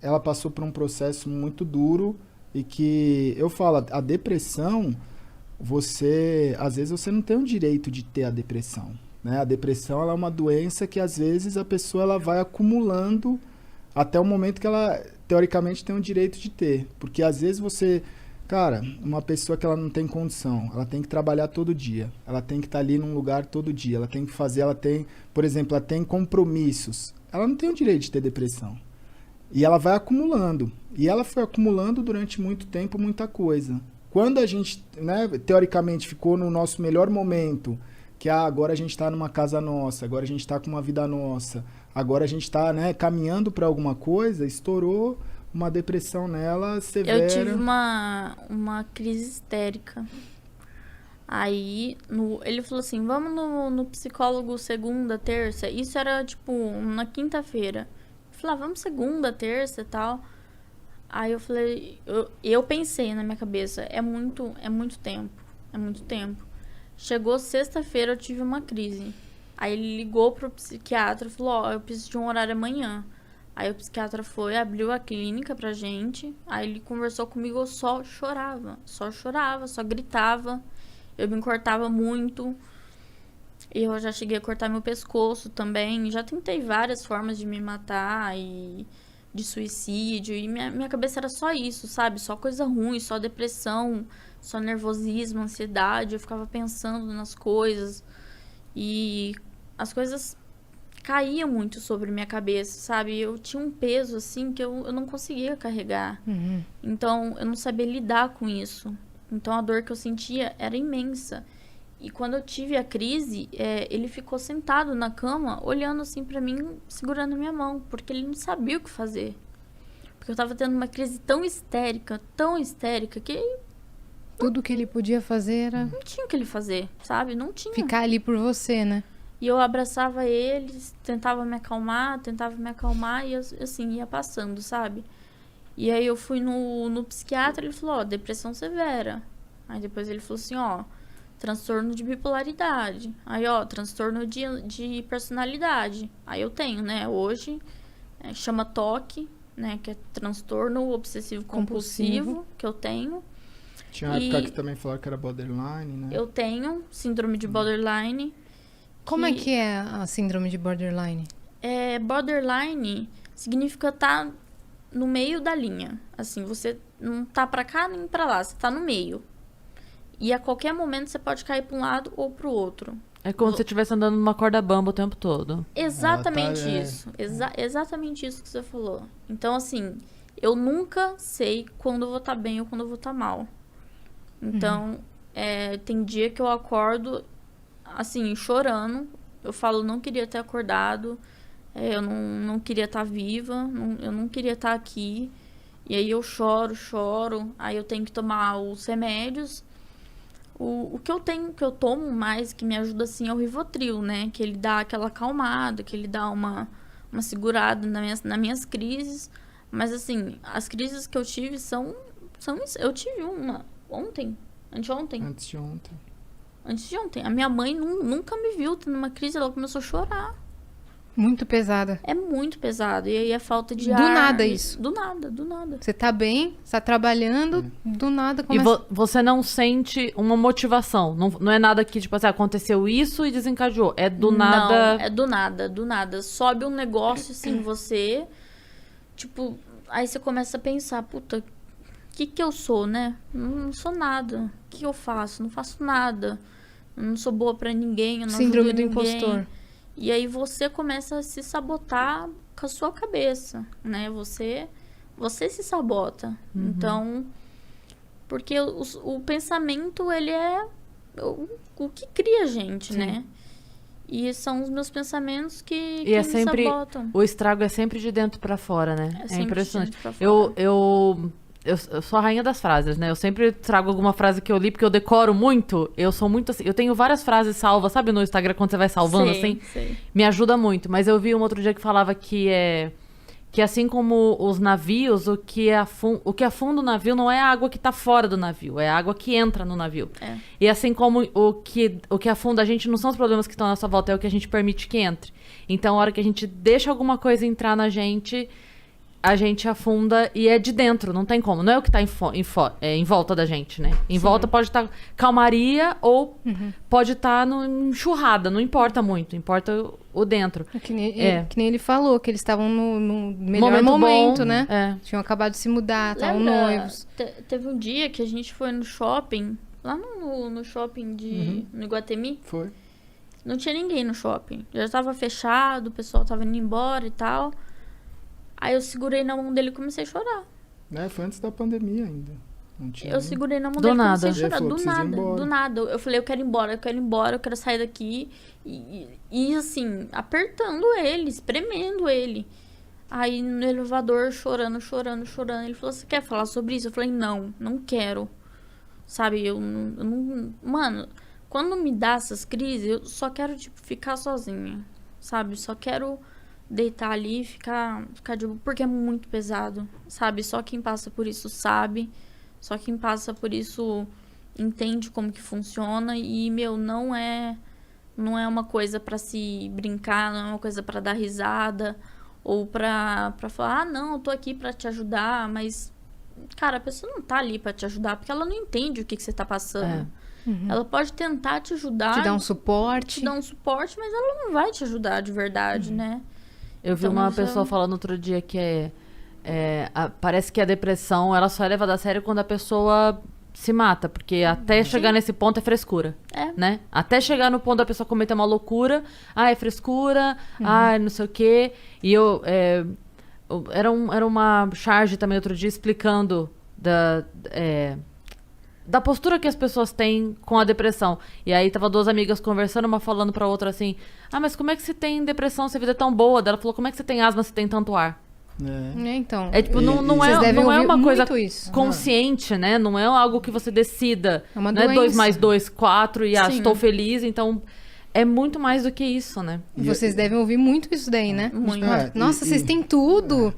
ela passou por um processo muito duro e que, eu falo, a depressão, às vezes você não tem o direito de ter a depressão, né? A depressão, ela é uma doença que, às vezes, a pessoa ela vai acumulando até o momento que ela, teoricamente, tem o direito de ter. Porque, às vezes, cara, uma pessoa que ela não tem condição, ela tem que trabalhar todo dia, ela tem que estar ali num lugar todo dia, ela tem que fazer, por exemplo, ela tem compromissos. Ela não tem o direito de ter depressão. E ela vai acumulando. E ela foi acumulando durante muito tempo muita coisa. Quando a gente, né, teoricamente, ficou no nosso melhor momento, que agora a gente está numa casa nossa, agora a gente está com uma vida nossa, agora a gente está, né, caminhando para alguma coisa, estourou uma depressão nela severa. Eu tive uma crise histérica. Aí, ele falou assim, vamos no psicólogo segunda, terça. Isso era, tipo, na quinta-feira. Eu falei, vamos segunda, terça e tal. Aí eu falei, eu pensei na minha cabeça, é muito tempo, é muito tempo. Chegou sexta-feira, eu tive uma crise. Aí ele ligou pro psiquiatra e falou, eu preciso de um horário amanhã. Aí o psiquiatra foi, abriu a clínica pra gente. Aí ele conversou comigo, eu só chorava, só gritava. Eu me cortava muito. Eu já cheguei a cortar meu pescoço também. Já tentei várias formas de me matar e de suicídio. E minha cabeça era só isso, sabe? Só coisa ruim, só depressão, só nervosismo, ansiedade. Eu ficava pensando nas coisas. E as coisas caíam muito sobre minha cabeça, sabe? Eu tinha um peso, assim, que eu não conseguia carregar. Uhum. Então, eu não sabia lidar com isso. Então, a dor que eu sentia era imensa. E quando eu tive a crise, ele ficou sentado na cama, olhando assim pra mim, segurando minha mão, porque ele não sabia o que fazer. Porque eu tava tendo uma crise tão histérica, que Tudo que ele podia fazer era não tinha o que ele fazer, sabe? Não tinha. ficar ali por você, né? E eu abraçava ele, tentava me acalmar, e assim, ia passando, sabe? E aí eu fui no psiquiatra, ele falou, depressão severa. Aí depois ele falou assim, transtorno de bipolaridade. Aí, transtorno de personalidade. Aí eu tenho, né? Hoje, chama TOC, né? Que é transtorno obsessivo compulsivo, que eu tenho. Tinha uma época que também falaram que era borderline, né? Eu tenho síndrome de borderline. Como é que é a síndrome de borderline? Borderline significa estar no meio da linha. Assim, você não tá pra cá nem pra lá, você tá no meio. E a qualquer momento você pode cair pra um lado ou pro outro. É como se você estivesse andando numa corda bamba o tempo todo. Exatamente isso. Exatamente isso que você falou. Então, assim, eu nunca sei quando eu vou estar bem ou quando eu vou estar mal. Então, tem dia que eu acordo, assim, chorando. Eu falo, não queria ter acordado. Eu não queria estar viva. Eu não queria estar aqui. E aí eu choro. Aí eu tenho que tomar os remédios. O que eu tomo mais, que me ajuda, assim, é o Rivotril, né? Que ele dá aquela acalmada, que ele dá uma segurada nas minhas crises. Mas, assim, as crises que eu tive são eu tive uma ontem, anteontem. Antes de ontem. A minha mãe nunca me viu tendo uma crise, ela começou a chorar. Muito pesada. É muito pesado. E aí é falta de ar. Do nada isso. Do nada. Você tá bem, você tá trabalhando, do nada E começa... você não sente uma motivação. Não é nada que, tipo assim, aconteceu isso e desencadeou. É do nada. Não, é do nada. Sobe um negócio assim em você. Tipo, aí você começa a pensar, puta, o que eu sou, né? Não sou nada. O que eu faço? Não faço nada. Eu não sou boa pra ninguém, eu não Síndrome ajudo do ninguém. impostor. E aí você começa a se sabotar com a sua cabeça, né? Você se sabota. Então, porque o pensamento, ele é o que cria a gente, né? E são os meus pensamentos que E é me sempre. sabotam. O estrago é sempre de dentro pra fora, né? É É sempre impressionante. de dentro pra fora. Eu sou a rainha das frases, né? Eu sempre trago alguma frase que eu li, porque eu decoro muito. Eu sou muito assim. Eu tenho várias frases salvas, sabe, no Instagram, quando você vai salvando, assim? Sei. Me ajuda muito. Mas eu vi um outro dia que falava que assim como os navios, o que afunda o navio não é a água que tá fora do navio, é a água que entra no navio. É. E assim como o que afunda a gente não são os problemas que estão à nossa volta, é o que a gente permite que entre. Então, a hora que a gente deixa alguma coisa entrar na gente, a gente afunda e é de dentro, não tem como. Não é o que tá em volta da gente, né? Em volta pode estar calmaria ou pode estar enxurrada, não importa muito, importa o dentro. Que nem ele falou, que eles estavam no melhor Momento momento, bom, né? é. Tinham acabado de se mudar, estavam Lembra, noivos. Teve um dia que a gente foi no shopping, lá no shopping no Iguatemi. Foi. Não tinha ninguém no shopping. Já tava fechado, o pessoal tava indo embora e tal. Aí eu segurei na mão dele e comecei a chorar. Né? Foi antes da pandemia ainda. Não tinha Eu nem- segurei na mão Do dele e nada. comecei a chorar. Ele falou, Do "Preciso ir nada, embora." do nada. Eu falei, eu quero ir embora, eu quero sair daqui. E assim, apertando ele, espremendo ele. Aí no elevador, chorando. Ele falou, você quer falar sobre isso? Eu falei, não quero. Sabe, eu não... Mano, quando me dá essas crises, eu só quero, tipo, ficar sozinha. Sabe, só quero deitar ali e ficar de boa, porque é muito pesado, sabe? Só quem passa por isso sabe. Só quem passa por isso entende como que funciona. E, meu, não é uma coisa pra se brincar, não é uma coisa pra dar risada. Ou pra falar, não, eu tô aqui pra te ajudar, mas... Cara, a pessoa não tá ali pra te ajudar, porque ela não entende o que você tá passando. Ela pode tentar te ajudar. Te dar um suporte. Mas ela não vai te ajudar de verdade, né? Eu vi Então, uma mas pessoa eu- falando outro dia que parece que a depressão ela só é levada a sério quando a pessoa se mata, porque até chegar nesse ponto é frescura, É. né? Até chegar no ponto da pessoa cometer uma loucura, é frescura, não sei o quê. E era uma charge também outro dia explicando da postura que as pessoas têm com a depressão. E aí tava duas amigas conversando, uma falando pra outra assim, mas como é que você tem depressão se a vida é tão boa? Daí ela falou, como é que você tem asma se tem tanto ar? É. Então, É tipo, não vocês é devem ouvir uma coisa muito isso. consciente, né? Não é algo que você decida. É uma não é 2 doença. mais 2, 4 e Sim. estou feliz. Então, é muito mais do que isso, né? Vocês devem ouvir muito isso daí, né? Muito. Tipo, nossa, vocês têm tudo.